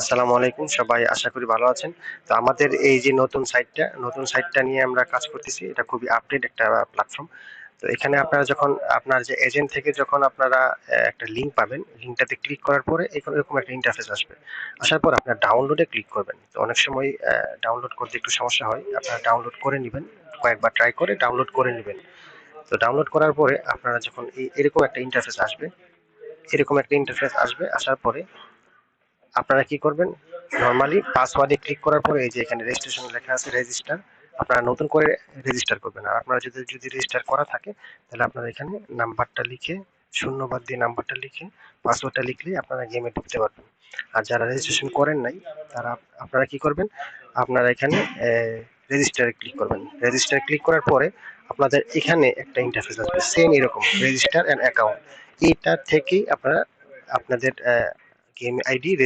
আসসালামু আলাইকুম, সবাই আশা করি ভালো আছেন। তো আমাদের এই যে নতুন সাইটটা নিয়ে আমরা কাজ করতেছি। এটা খুবই আপডেট একটা প্ল্যাটফর্ম। তো এখানে আপনারা যখন আপনার যে এজেন্ট থেকে যখন আপনারা একটা লিঙ্ক পাবেন, লিঙ্কটাতে ক্লিক করার পরে এরকম একটা ইন্টারফেস আসবে। আসার পর আপনার ডাউনলোডে ক্লিক করবেন। তো অনেক সময় ডাউনলোড করতে একটু সমস্যা হয়। আপনারা ডাউনলোড করে নিবেন। কয়েকবার ট্রাই করে ডাউনলোড করে নিবেন। তো ডাউনলোড করার পরে আপনারা যখন এরকম একটা ইন্টারফেস আসবে, আসার পরে আপনারা কি করবেন, নরমালি পাসওয়ার্ডে ক্লিক করার পরে এই যে এখানে রেজিস্ট্রেশন লেখা আছে রেজিস্টার, আপনারা নতুন করে রেজিস্টার করবেন। আর আপনারা যদি রেজিস্টার করা থাকে তাহলে আপনারা এখানে নাম্বারটা লিখে, শূন্যবাদ দিয়ে নাম্বারটা লিখে পাসওয়ার্ডটা লিখলে আপনারা গেমে ঢুকতে পারবেন। আর যারা রেজিস্ট্রেশন করেন নাই তারা আপনারা কি করবেন, আপনারা এখানে রেজিস্টারে ক্লিক করবেন। রেজিস্টারে ক্লিক করার পরে আপনাদের এখানে একটা ইন্টারফেস আসবে সেম এরকম, রেজিস্টার অ্যান্ড অ্যাকাউন্ট। এটা থেকেই আপনারা আপনাদের গেম আইডি